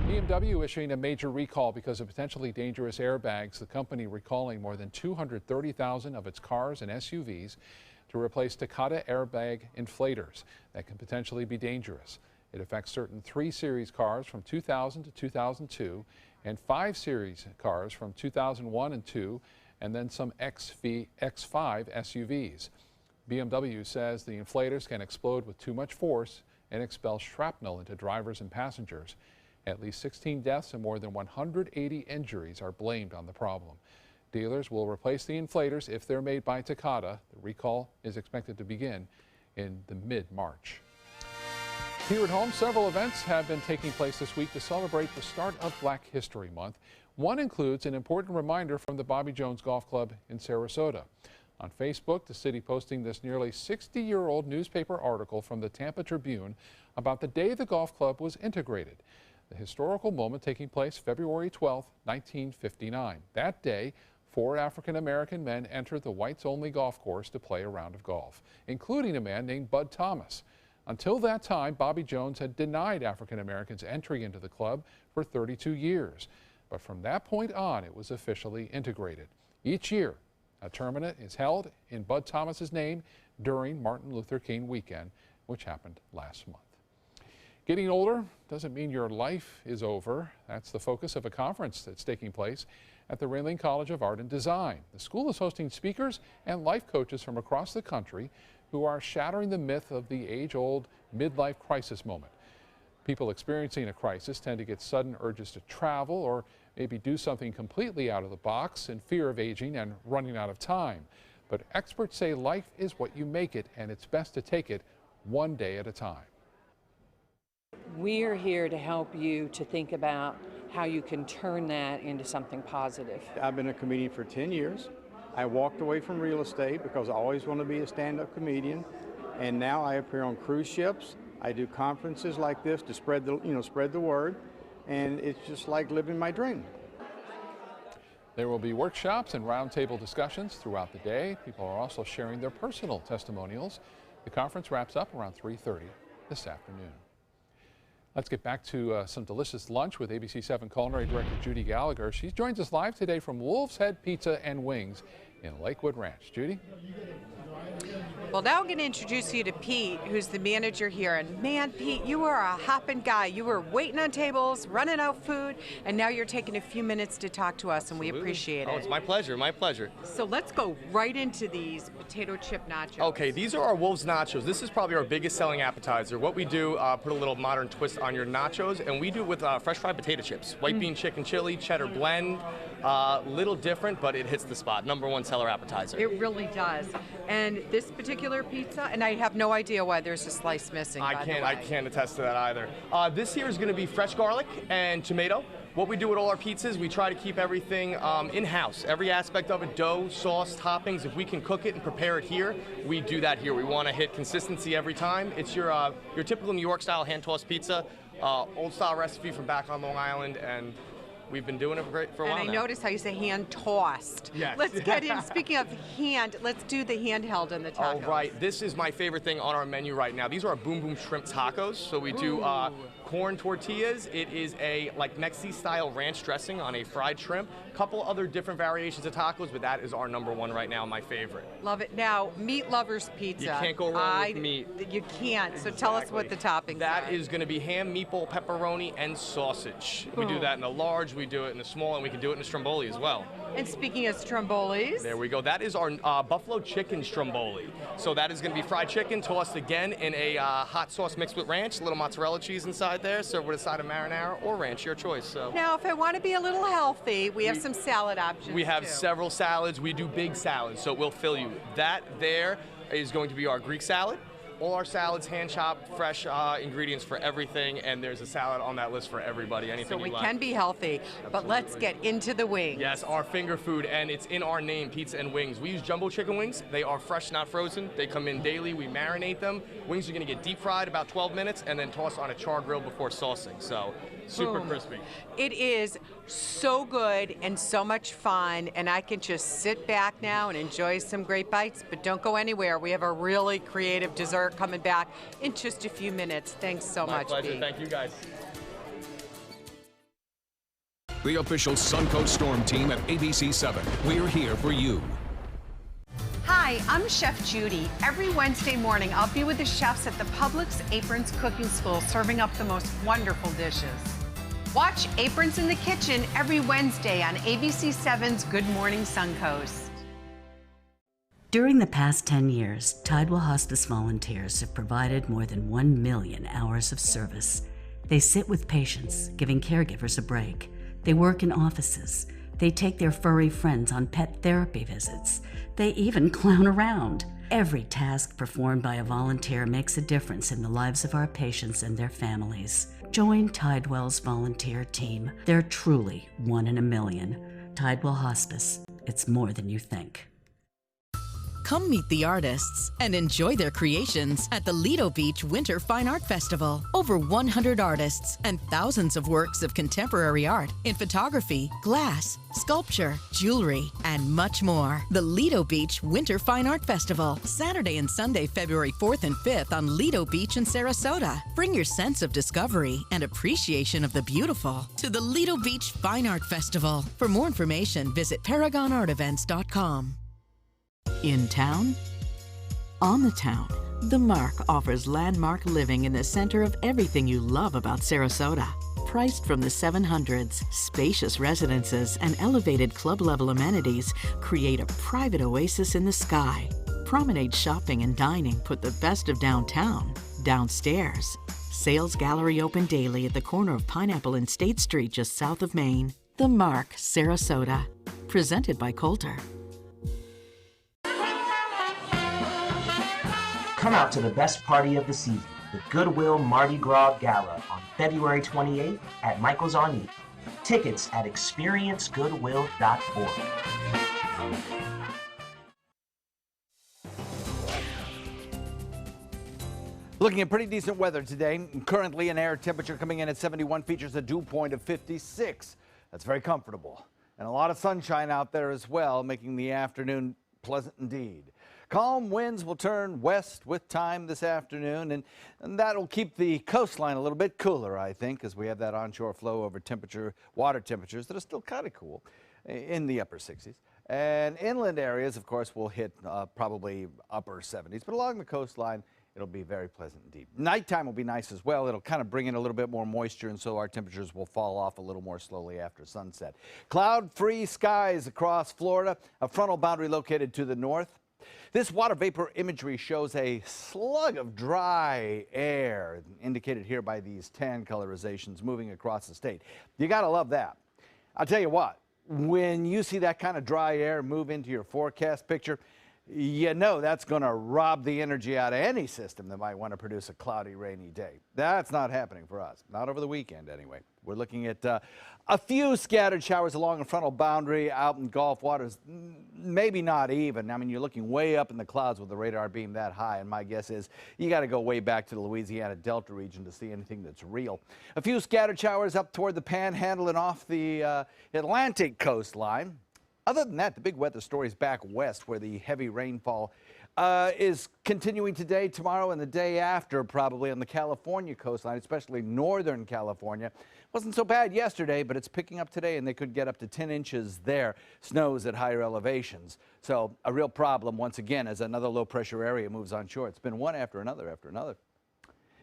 BMW issuing a major recall because of potentially dangerous airbags. The company recalling more than 230,000 of its cars and SUVs to replace Takata airbag inflators that can potentially be dangerous. It affects certain 3 Series cars from 2000 to 2002 and 5 Series cars from 2001 and 2, and then some X5 SUVs. BMW says the inflators can explode with too much force and expel shrapnel into drivers and passengers. At least 16 deaths and more than 180 injuries are blamed on the problem. Dealers will replace the inflators if they're made by Takata. The recall is expected to begin in the mid-March. Here at home, several events have been taking place this week to celebrate the start of Black History Month. One includes an important reminder from the Bobby Jones Golf Club in Sarasota. On Facebook, the city posting this nearly 60-year-old newspaper article from the Tampa Tribune about the day the golf club was integrated. The historical moment taking place February 12, 1959. That day, 4 African-American men entered the whites-only golf course to play a round of golf, including a man named Bud Thomas. Until that time, Bobby Jones had denied African-Americans entry into the club for 32 years. But from that point on, it was officially integrated. Each year, a tournament is held in Bud Thomas's name during Martin Luther King weekend, which happened last month. Getting older doesn't mean your life is over. That's the focus of a conference that's taking place at the Raylene College of Art and Design. The school is hosting speakers and life coaches from across the country who are shattering the myth of the age-old midlife crisis moment. People experiencing a crisis tend to get sudden urges to travel or maybe do something completely out of the box in fear of aging and running out of time. But experts say life is what you make it, and it's best to take it one day at a time. We're here to help you to think about how you can turn that into something positive. I've been a comedian for 10 years. I walked away from real estate because I always wanted to be a stand-up comedian, and now I appear on cruise ships. I do conferences like this to spread the word, and it's just like living my dream. There will be workshops and roundtable discussions throughout the day. People are also sharing their personal testimonials. The conference wraps up around 3:30 this afternoon. Let's get back to some delicious lunch with ABC 7 culinary director Judy Gallagher. She joins us live today from Wolf's Head Pizza and Wings in Lakewood Ranch. Judy? Well, now I'm going to introduce you to Pete, who's the manager here. And man, Pete, you were a hopping guy. You were waiting on tables, running out food, and now you're taking a few minutes to talk to us, and we appreciate it. Oh, it's my pleasure, my pleasure. So let's go right into these potato chip nachos. Okay, these are our Wolves nachos. This is probably our biggest selling appetizer. What we do, put a little modern twist on your nachos, and we do it with fresh fried potato chips. White bean chicken chili, cheddar blend. Little different, but it hits the spot. #1 seller appetizer. It really does. And this particular pizza, and I have no idea why there's a slice missing. I can't attest to that either. This here is going to be fresh garlic and tomato. What we do with all our pizzas, we try to keep everything in-house. Every aspect of it, dough, sauce, toppings. If we can cook it and prepare it here, we do that here. We want to hit consistency every time. It's your typical New York style hand-tossed pizza, old style recipe from back on Long Island, and we've been doing it for a while now. And I noticed how you say hand-tossed. Yes. Let's get in. Speaking of hand, let's do the handheld and the tacos. All right. This is my favorite thing on our menu right now. These are our Boom Boom Shrimp Tacos. So we do corn tortillas. It is a Mexi-style ranch dressing on a fried shrimp. Couple other different variations of tacos, but that is our #1 right now, my favorite. Love it. Now, Meat Lovers Pizza. You can't go wrong with meat. You can't. So tell us what the toppings are. That is going to be ham, meatball, pepperoni, and sausage. We do that in a large, we do it in a small, and we can do it in a stromboli as well. And speaking of strombolis. There we go. That is our buffalo chicken stromboli. So that is going to be fried chicken tossed again in a hot sauce mixed with ranch, a little mozzarella cheese inside there, served with a side of marinara or ranch, your choice. So now, if I want to be a little healthy, we have some salad options. We have too. several salads. We do big salads, so we'll fill you. That there is going to be our Greek salad. All our salads, hand-chopped, fresh ingredients for everything, and there's a salad on that list for everybody, anything so we you like. can be healthy, but let's get into the wings. Yes, our finger food, and it's in our name, Pizza and Wings. We use jumbo chicken wings. They are fresh, not frozen. They come in daily. We marinate them. Wings are going to get deep fried about 12 minutes and then tossed on a char grill before saucing, so super crispy. It is so good and so much fun, and I can just sit back now and enjoy some great bites, but don't go anywhere. We have a really creative dessert coming back in just a few minutes. Thanks so much, My pleasure. Pete. Thank you, guys. The official Suncoast Storm team at ABC 7. We're here for you. Hi, I'm Chef Judy. Every Wednesday morning, I'll be with the chefs at the Publix Aprons Cooking School serving up the most wonderful dishes. Watch Aprons in the Kitchen every Wednesday on ABC 7's Good Morning Suncoast. During the past 10 years, Tidewell Hospice volunteers have provided more than 1 million hours of service. They sit with patients, giving caregivers a break. They work in offices. They take their furry friends on pet therapy visits. They even clown around. Every task performed by a volunteer makes a difference in the lives of our patients and their families. Join Tidewell's volunteer team. They're truly 1 in a million. Tidewell Hospice. It's more than you think. Come meet the artists and enjoy their creations at the Lido Beach Winter Fine Art Festival. Over 100 artists and thousands of works of contemporary art in photography, glass, sculpture, jewelry, and much more. The Lido Beach Winter Fine Art Festival, Saturday and Sunday, February 4th and 5th on Lido Beach in Sarasota. Bring your sense of discovery and appreciation of the beautiful to the Lido Beach Fine Art Festival. For more information, visit ParagonArtEvents.com. In town? On the town, The Mark offers landmark living in the center of everything you love about Sarasota. Priced from the 700s, spacious residences and elevated club-level amenities create a private oasis in the sky. Promenade shopping and dining put the best of downtown downstairs. Sales gallery open daily at the corner of Pineapple and State Street just south of Maine. The Mark, Sarasota. Presented by Coulter. Come out to the best party of the season, the Goodwill Mardi Gras Gala on February 28th at Michael's on E. Tickets at experiencegoodwill.org. Looking at pretty decent weather today. Currently an air temperature coming in at 71 features a dew point of 56. That's very comfortable. And a lot of sunshine out there as well, making the afternoon pleasant indeed. Calm winds will turn west with time this afternoon, and that'll keep the coastline a little bit cooler, I think, as we have that onshore flow over water temperatures that are still kind of cool in the upper 60s. And inland areas, of course, will hit probably upper 70s, but along the coastline, it'll be very pleasant indeed. Nighttime will be nice as well. It'll kind of bring in a little bit more moisture, and so our temperatures will fall off a little more slowly after sunset. Cloud-free skies across Florida, a frontal boundary located to the north. This water vapor imagery shows a slug of dry air, indicated here by these tan colorizations moving across the state. You gotta love that. I'll tell you what, when you see that kind of dry air move into your forecast picture, you know that's going to rob the energy out of any system that might want to produce a cloudy, rainy day. That's not happening for us, not over the weekend anyway. We're looking at a few scattered showers along the frontal boundary out in Gulf waters, maybe not even. I mean, you're looking way up in the clouds with the radar beam that high, and my guess is you got to go way back to the Louisiana Delta region to see anything that's real. A few scattered showers up toward the Panhandle and off the Atlantic coastline. Other than that, the big weather story is back west, where the heavy rainfall is continuing today, tomorrow, and the day after, probably on the California coastline, especially northern California. Wasn't so bad yesterday, but it's picking up today, and they could get up to 10 inches there. Snows at higher elevations. So a real problem once again as another low-pressure area moves onshore. It's been one after another after another.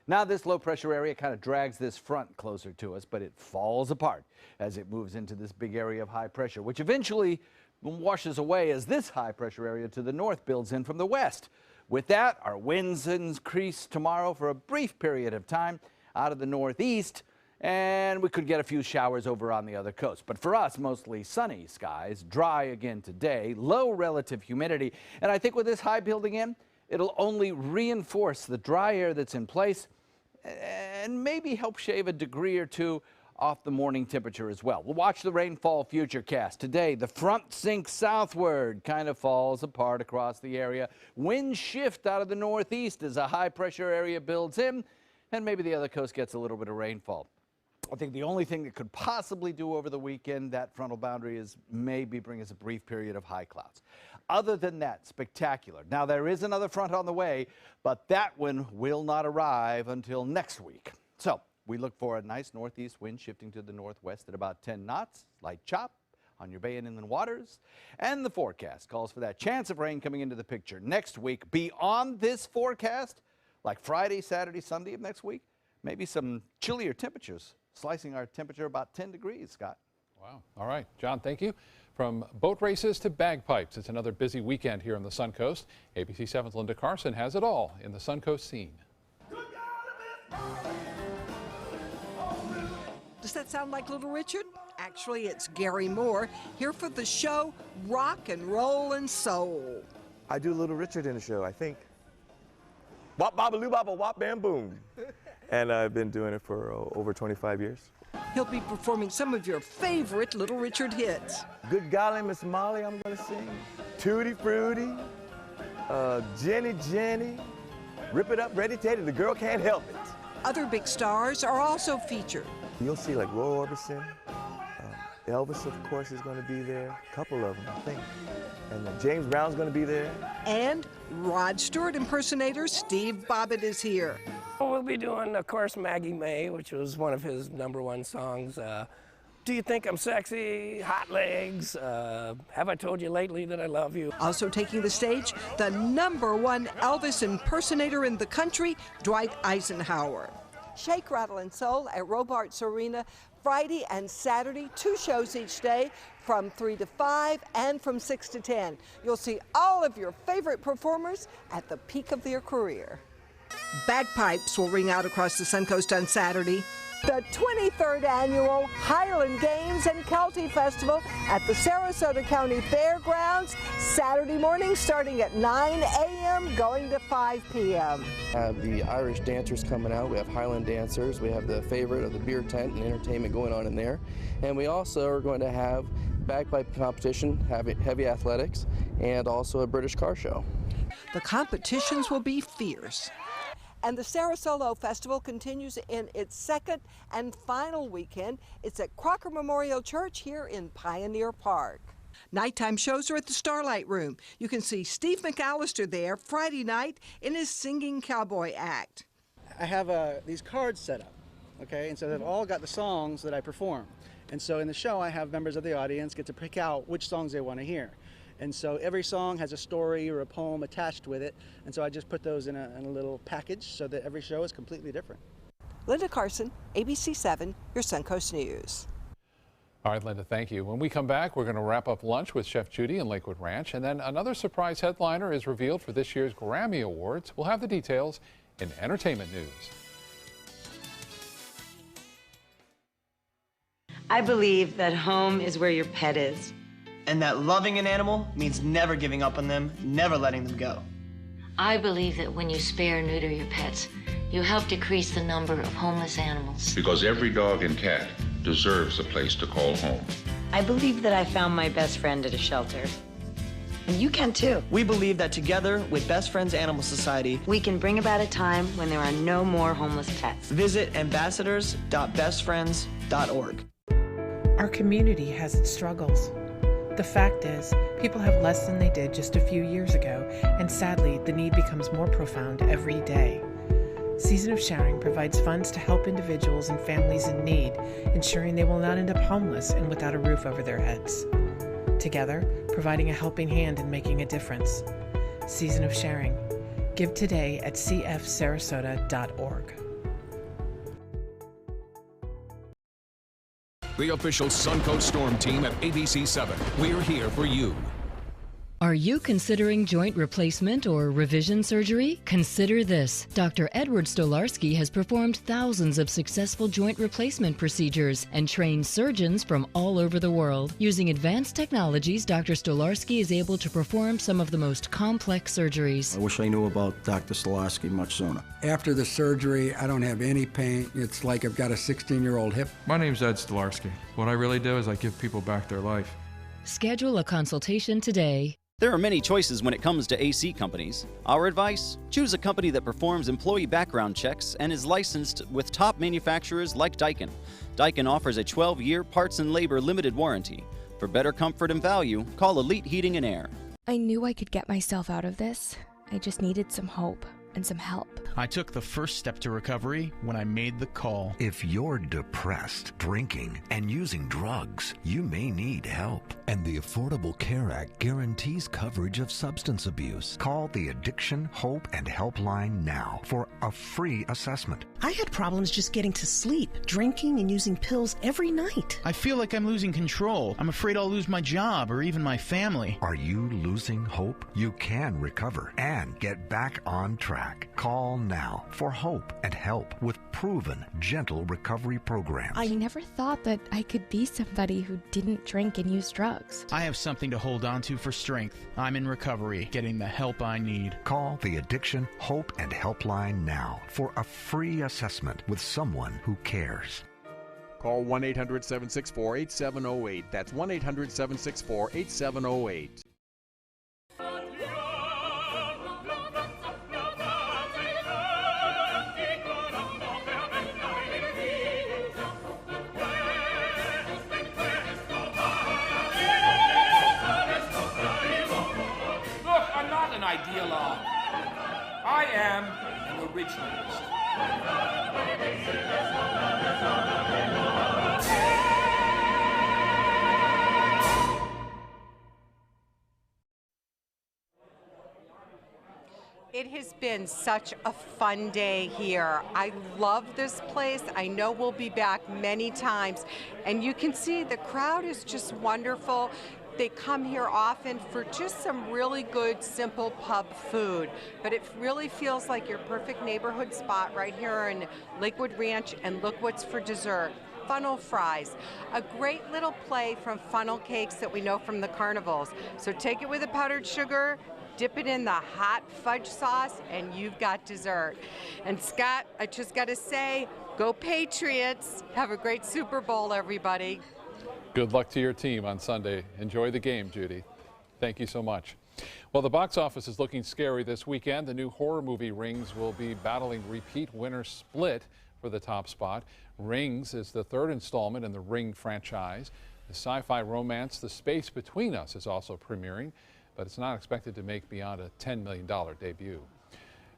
Now this low-pressure area kind of drags this front closer to us, but it falls apart as it moves into this big area of high pressure, which eventually washes away as this high-pressure area to the north builds in from the west. With that, our winds increase tomorrow for a brief period of time out of the northeast, and we could get a few showers over on the other coast. But for us, mostly sunny skies, dry again today, low relative humidity, and I think with this high building in, it'll only reinforce the dry air that's in place and maybe help shave a degree or two off the morning temperature as well. We'll watch the rainfall futurecast. Today, the front sinks southward, kind of falls apart across the area. Winds shift out of the northeast as a high pressure area builds in, and maybe the other coast gets a little bit of rainfall. I think the only thing that could possibly do over the weekend, that frontal boundary, is maybe bring us a brief period of high clouds. Other than that, spectacular. Now, there is another front on the way, but that one will not arrive until next week. So we look for a nice northeast wind shifting to the northwest at about 10 knots, light chop on your bay and inland waters. And the forecast calls for that chance of rain coming into the picture next week. Beyond this forecast, like Friday, Saturday, Sunday of next week, maybe some chillier temperatures, slicing our temperature about 10 degrees, Scott. Wow. All right, John, thank you. From boat races to bagpipes, it's another busy weekend here on the Suncoast. ABC 7's Linda Carson has it all in the Suncoast scene. Does that sound like Little Richard? Actually, it's Gary Moore here for the show Rock and Roll and Soul. I do Little Richard in the show, I think. Wop baba loo baba wop bam boom. And I've been doing it for over 25 years. He'll be performing some of your favorite Little Richard hits. Good golly, Miss Molly, I'm gonna sing. Tutti Frutti, Jenny Jenny, Rip It Up, Ready Teddy, the girl can't help it. Other big stars are also featured. You'll see like Roy Orbison, Elvis, of course, is gonna be there. A couple of them, I think. And James Brown's gonna be there. And Rod Stewart impersonator Steve Bobbitt is here. We'll be doing, of course, Maggie May, which was one of his #1 songs. Do you think I'm sexy? Hot legs. Have I told you lately that I love you? Also taking the stage, the #1 Elvis impersonator in the country, Dwight Eisenhower. Shake, Rattle, and Soul at Robarts Arena, Friday and Saturday, 2 shows each day from 3 to 5 and from 6 to 10. You'll see all of your favorite performers at the peak of their career. Bagpipes will ring out across the Suncoast on Saturday. The 23rd Annual Highland Games and Kelty Festival at the Sarasota County Fairgrounds, Saturday morning starting at 9 a.m. going to 5 p.m. We have the Irish dancers coming out, we have Highland dancers, we have the favorite of the beer tent and entertainment going on in there. And we also are going to have bagpipe competition, heavy athletics, and also a British car show. The competitions will be fierce. And the Sarasolo Festival continues in its second and final weekend. It's at Crocker Memorial Church here in Pioneer Park. Nighttime shows are at the Starlight Room. You can see Steve McAllister there Friday night in his singing cowboy act. I have these cards set up, okay, and so they've all got the songs that I perform. And so in the show, I have members of the audience get to pick out which songs they want to hear. And so every song has a story or a poem attached with it, and so I just put those in a little package so that every show is completely different. Linda Carson, ABC 7, your Suncoast News. All right, Linda, thank you. When we come back, we're going to wrap up lunch with Chef Judy in Lakewood Ranch, and then another surprise headliner is revealed for this year's Grammy Awards. We'll have the details in entertainment news. I believe that home is where your pet is. And that loving an animal means never giving up on them, never letting them go. I believe that when you spay or neuter your pets, you help decrease the number of homeless animals. Because every dog and cat deserves a place to call home. I believe that I found my best friend at a shelter. And you can too. We believe that together with Best Friends Animal Society, we can bring about a time when there are no more homeless pets. Visit ambassadors.bestfriends.org. Our community has its struggles. The fact is, people have less than they did just a few years ago, and sadly, the need becomes more profound every day. Season of Sharing provides funds to help individuals and families in need, ensuring they will not end up homeless and without a roof over their heads. Together, providing a helping hand and making a difference. Season of Sharing. Give today at cfsarasota.org. The official Suncoast Storm team at ABC 7. We're here for you. Are you considering joint replacement or revision surgery? Consider this. Dr. Edward Stolarski has performed thousands of successful joint replacement procedures and trained surgeons from all over the world. Using advanced technologies, Dr. Stolarski is able to perform some of the most complex surgeries. I wish I knew about Dr. Stolarski much sooner. After the surgery, I don't have any pain. It's like I've got a 16-year-old hip. My name's Ed Stolarski. What I really do is I give people back their life. Schedule a consultation today. There are many choices when it comes to AC companies. Our advice? Choose a company that performs employee background checks and is licensed with top manufacturers like Daikin. Daikin offers a 12-year parts and labor limited warranty. For better comfort and value, call Elite Heating and Air. I knew I could get myself out of this. I just needed some hope and some help. I took the first step to recovery when I made the call. If you're depressed, drinking, and using drugs, you may need help. And the Affordable Care Act guarantees coverage of substance abuse. Call the Addiction, Hope, and Helpline now for a free assessment. I had problems just getting to sleep, drinking and using pills every night. I feel like I'm losing control. I'm afraid I'll lose my job or even my family. Are you losing hope? You can recover and get back on track. Call now for hope and help with proven, gentle recovery programs. I never thought that I could be somebody who didn't drink and use drugs. I have something to hold on to for strength. I'm in recovery, getting the help I need. Call the Addiction, Hope, and Helpline now for a free assessment with someone who cares. Call 1-800-764-8708. That's 1-800-764-8708. Ideologue. I am an originalist. It has been such a fun day here. I love this place. I know we'll be back many times. And you can see the crowd is just wonderful. They come here often for just some really good, simple pub food. But it really feels like your perfect neighborhood spot right here in Lakewood Ranch. And look what's for dessert. Funnel fries, a great little play from funnel cakes that we know from the carnivals. So take it with a powdered sugar, dip it in the hot fudge sauce, and you've got dessert. And Scott, I just got to say, go Patriots. Have a great Super Bowl, everybody. Good luck to your team on Sunday. Enjoy the game, Judy. Thank you so much. Well, the box office is looking scary this weekend. The new horror movie Rings will be battling repeat winner Split for the top spot. Rings is the third installment in the Ring franchise. The sci-fi romance The Space Between Us is also premiering, but it's not expected to make beyond a $10 million debut.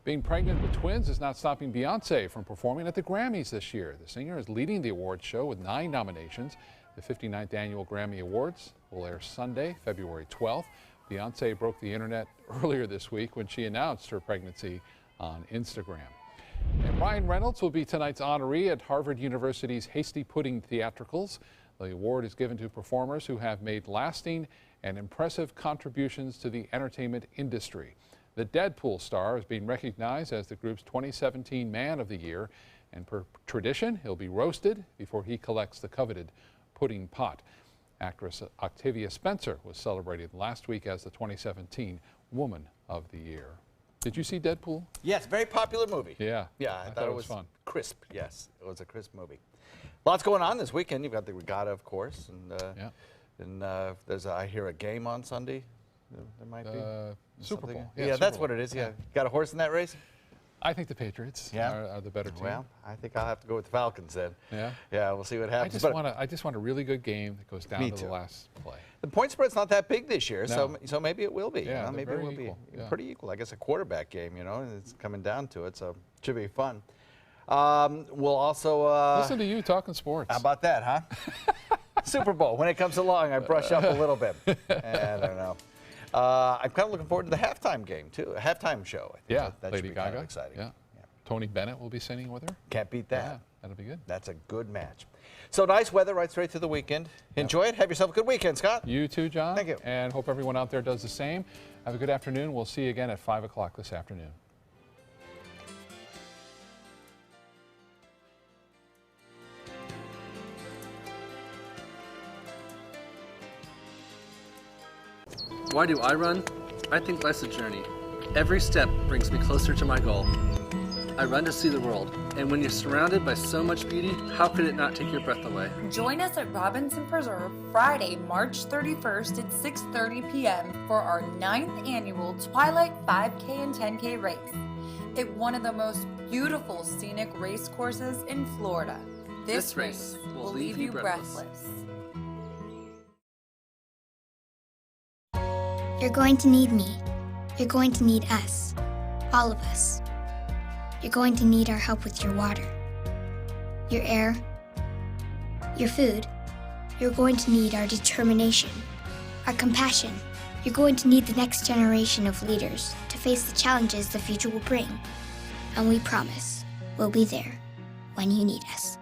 Being pregnant with twins is not stopping Beyoncé from performing at the Grammys this year. The singer is leading the awards show with 9 nominations. The 59th Annual Grammy Awards will air Sunday, February 12th. Beyoncé broke the internet earlier this week when she announced her pregnancy on Instagram. And Ryan Reynolds will be tonight's honoree at Harvard University's Hasty Pudding Theatricals. The award is given to performers who have made lasting and impressive contributions to the entertainment industry. The Deadpool star is being recognized as the group's 2017 Man of the Year, and per tradition, he'll be roasted before he collects the coveted pudding pot. Actress Octavia Spencer was celebrated last week as the 2017 Woman of the Year. Did you see Deadpool? Yes, very popular movie. Yeah. Yeah, I thought it was fun. Crisp. Yes, it was a crisp movie. Lots going on this weekend. You've got the regatta, of course, and there's I hear a game on Sunday. There might be Super Bowl. Yeah, Super that's Bowl. what it is. Yeah, got a horse in that race? I think the Patriots are the better team. Well, I think I'll have to go with the Falcons then. Yeah. Yeah, we'll see what happens. I just want a really good game that goes down to the last play. The point spread's not that big this year, No. so maybe it will be. Yeah, maybe it will equal. be Yeah. pretty equal. I guess a quarterback game, it's coming down to it, so it should be fun. We'll also listen to you talking sports. How about that, huh? Super Bowl. When it comes along, I brush up a little bit. I don't know. I'm kind of looking forward to the halftime game too. A halftime show. I think Yeah, that Lady should be Gaga. kind of exciting. Yeah. Tony Bennett will be singing with her. Can't beat that. Yeah, that'll be good. That's a good match. So nice weather right straight through the weekend. Enjoy it. Have yourself a good weekend, Scott. You too, John. Thank you. And hope everyone out there does the same. Have a good afternoon. We'll see you again at 5 o'clock this afternoon. Why do I run? I think life's a journey. Every step brings me closer to my goal. I run to see the world, and when you're surrounded by so much beauty, how could it not take your breath away? Join us at Robinson Preserve Friday, March 31st at 6:30 p.m. for our 9th annual Twilight 5K and 10K race. At one of the most beautiful scenic race courses in Florida. This race will leave you breathless. You're going to need me. You're going to need us. All of us. You're going to need our help with your water, your air, your food. You're going to need our determination, our compassion. You're going to need the next generation of leaders to face the challenges the future will bring. And we promise we'll be there when you need us.